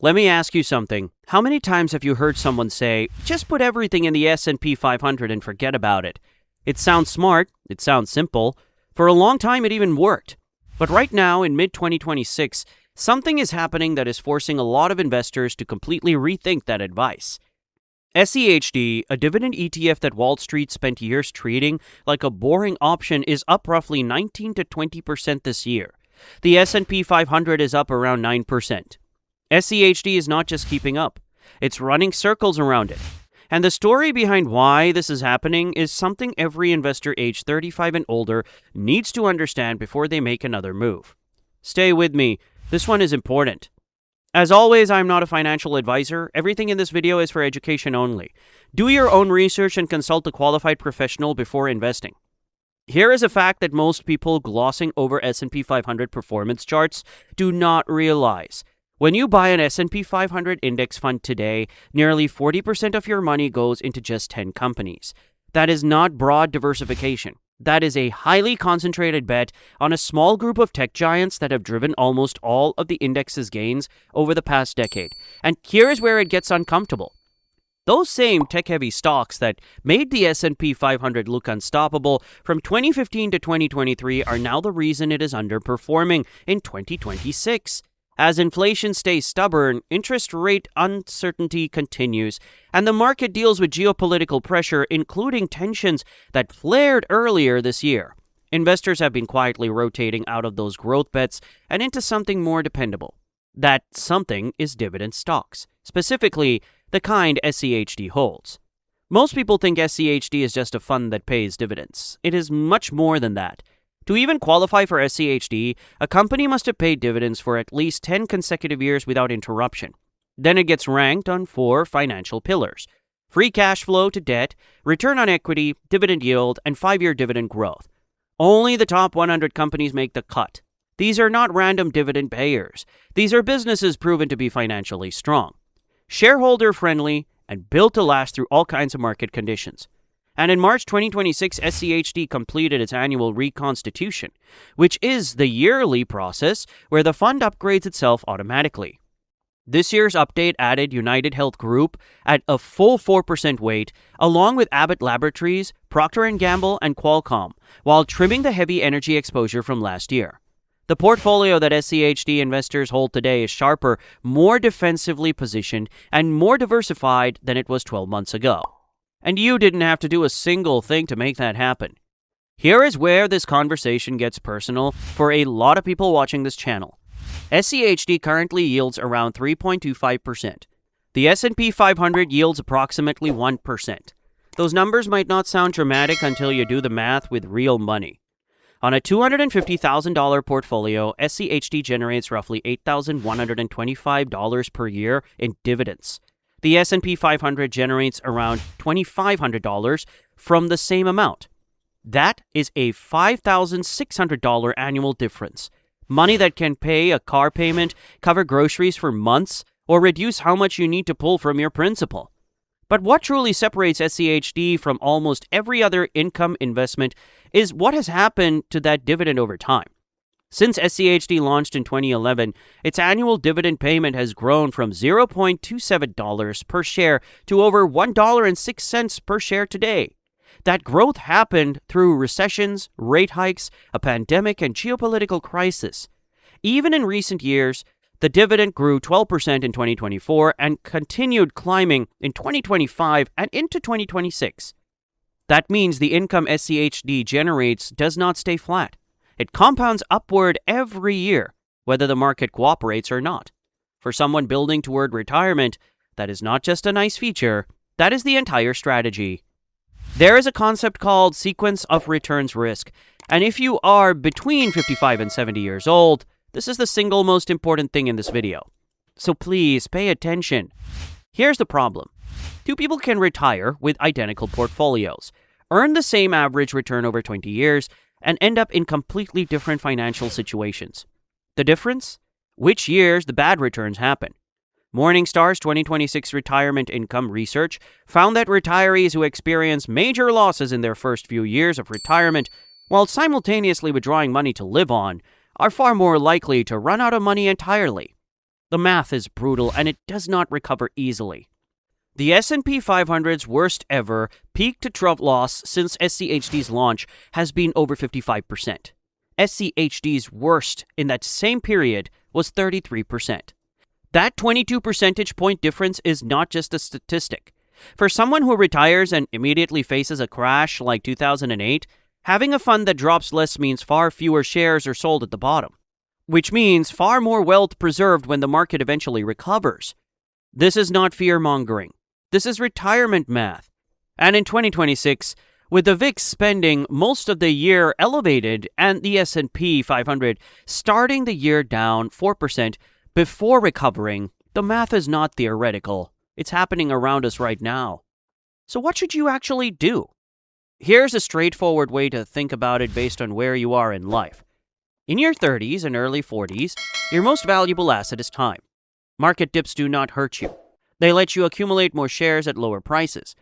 Let me ask you something. How many times have you heard someone say, just put everything in the S&P 500 and forget about it? It sounds smart. It sounds simple. For a long time, it even worked. But right now, in mid-2026, something is happening that is forcing a lot of investors to completely rethink that advice. SCHD, a dividend ETF that Wall Street spent years treating like a boring option, is up roughly 19 to 20% this year. The S&P 500 is up around 9%. SCHD is not just keeping up. It's running circles around it. And the story behind why this is happening is something every investor age 35 and older needs to understand before they make another move. Stay with me. This one is important. As always, I'm not a financial advisor. Everything in this video is for education only. Do your own research and consult a qualified professional before investing. Here is a fact that most people glossing over S&P 500 performance charts do not realize. When you buy an S&P 500 index fund today, nearly 40% of your money goes into just 10 companies. That is not broad diversification. That is a highly concentrated bet on a small group of tech giants that have driven almost all of the index's gains over the past decade. And here's where it gets uncomfortable. Those same tech-heavy stocks that made the S&P 500 look unstoppable from 2015 to 2023 are now the reason it is underperforming in 2026. As inflation stays stubborn, interest rate uncertainty continues, and the market deals with geopolitical pressure, including tensions that flared earlier this year. Investors have been quietly rotating out of those growth bets and into something more dependable. That something is dividend stocks, specifically the kind SCHD holds. Most people think SCHD is just a fund that pays dividends. It is much more than that. To even qualify for SCHD, a company must have paid dividends for at least 10 consecutive years without interruption. Then it gets ranked on 4 financial pillars: free cash flow to debt, return on equity, dividend yield, and 5-year dividend growth. Only the top 100 companies make the cut. These are not random dividend payers. These are businesses proven to be financially strong, shareholder-friendly, and built to last through all kinds of market conditions. And in March 2026, SCHD completed its annual reconstitution, which is the yearly process where the fund upgrades itself automatically. This year's update added United Health Group at a full 4% weight, along with Abbott Laboratories, Procter & Gamble, and Qualcomm, while trimming the heavy energy exposure from last year. The portfolio that SCHD investors hold today is sharper, more defensively positioned, and more diversified than it was 12 months ago. And you didn't have to do a single thing to make that happen. Here is where this conversation gets personal for a lot of people watching this channel. SCHD currently yields around 3.25%. The S&P 500 yields approximately 1%. Those numbers might not sound dramatic until you do the math with real money. On a $250,000 portfolio, SCHD generates roughly $8,125 per year in dividends. The S&P 500 generates around $2,500 from the same amount. That is a $5,600 annual difference. Money that can pay a car payment, cover groceries for months, or reduce how much you need to pull from your principal. But what truly separates SCHD from almost every other income investment is what has happened to that dividend over time. Since SCHD launched in 2011, its annual dividend payment has grown from $0.27 per share to over $1.06 per share today. That growth happened through recessions, rate hikes, a pandemic, and geopolitical crisis. Even in recent years, the dividend grew 12% in 2024 and continued climbing in 2025 and into 2026. That means the income SCHD generates does not stay flat. It compounds upward every year, whether the market cooperates or not. For someone building toward retirement, that is not just a nice feature, that is the entire strategy. There is a concept called sequence of returns risk, and if you are between 55 and 70 years old, this is the single most important thing in this video. So please pay attention. Here's the problem. 2 people can retire with identical portfolios, earn the same average return over 20 years, and end up in completely different financial situations. The difference? Which years the bad returns happen. Morningstar's 2026 retirement income research found that retirees who experience major losses in their first few years of retirement, while simultaneously withdrawing money to live on, are far more likely to run out of money entirely. The math is brutal and it does not recover easily. The S&P 500's worst ever peak-to-trough loss since SCHD's launch has been over 55%. SCHD's worst in that same period was 33%. That 22 percentage point difference is not just a statistic. For someone who retires and immediately faces a crash like 2008, having a fund that drops less means far fewer shares are sold at the bottom, which means far more wealth preserved when the market eventually recovers. This is not fear-mongering. This is retirement math. And in 2026, with the VIX spending most of the year elevated and the S&P 500 starting the year down 4% before recovering, the math is not theoretical. It's happening around us right now. So what should you actually do? Here's a straightforward way to think about it based on where you are in life. In your 30s and early 40s, your most valuable asset is time. Market dips do not hurt you. They let you accumulate more shares at lower prices.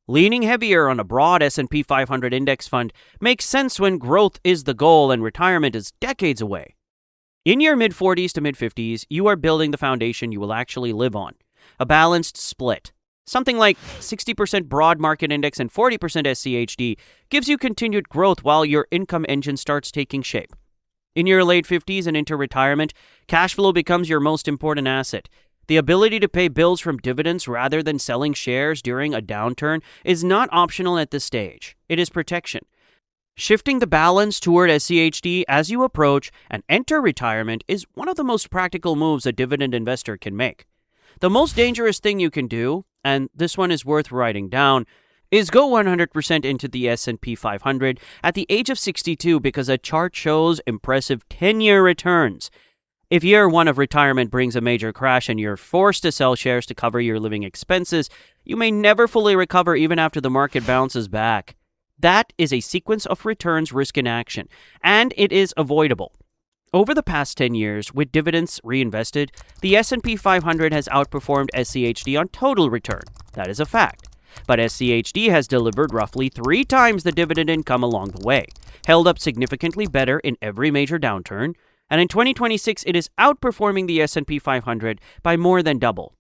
Leaning heavier on a broad S&P 500 index fund makes sense when growth is the goal and retirement is decades away. In your mid-40s to mid-50s, you are building the foundation you will actually live on. A balanced split. Something like 60% broad market index and 40% SCHD gives you continued growth while your income engine starts taking shape. In your late 50s and into retirement, cash flow becomes your most important asset. The ability to pay bills from dividends rather than selling shares during a downturn is not optional at this stage. It is protection. Shifting the balance toward SCHD as you approach and enter retirement is one of the most practical moves a dividend investor can make. The most dangerous thing you can do, and this one is worth writing down, is go 100% into the S&P 500 at the age of 62 because a chart shows impressive 10-year returns. If year one of retirement brings a major crash and you're forced to sell shares to cover your living expenses, you may never fully recover even after the market bounces back. That is a sequence of returns, risk, and action, and it is avoidable. Over the past 10 years, with dividends reinvested, the S&P 500 has outperformed SCHD on total return. That is a fact. But SCHD has delivered roughly 3 times the dividend income along the way, held up significantly better in every major downturn, and in 2026 it is outperforming the S&P 500 by more than double.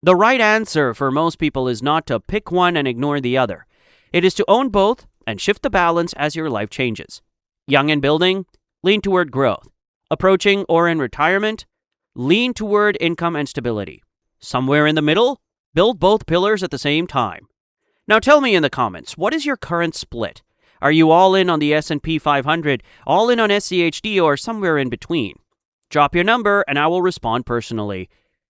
The right answer for most people is not to pick one and ignore the other. It is to own both and shift the balance as your life changes. Young and building, lean toward growth. Approaching or in retirement, lean toward income and stability. Somewhere in the middle, build both pillars at the same time. Now tell me in the comments, what is your current split? Are you all in on the S&P 500, all in on SCHD, or somewhere in between? Drop your number and I will respond personally.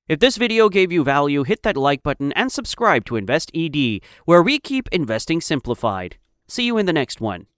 If this video gave you value, hit that like button and subscribe to Invest ED, where we keep investing simplified. See you in the next one.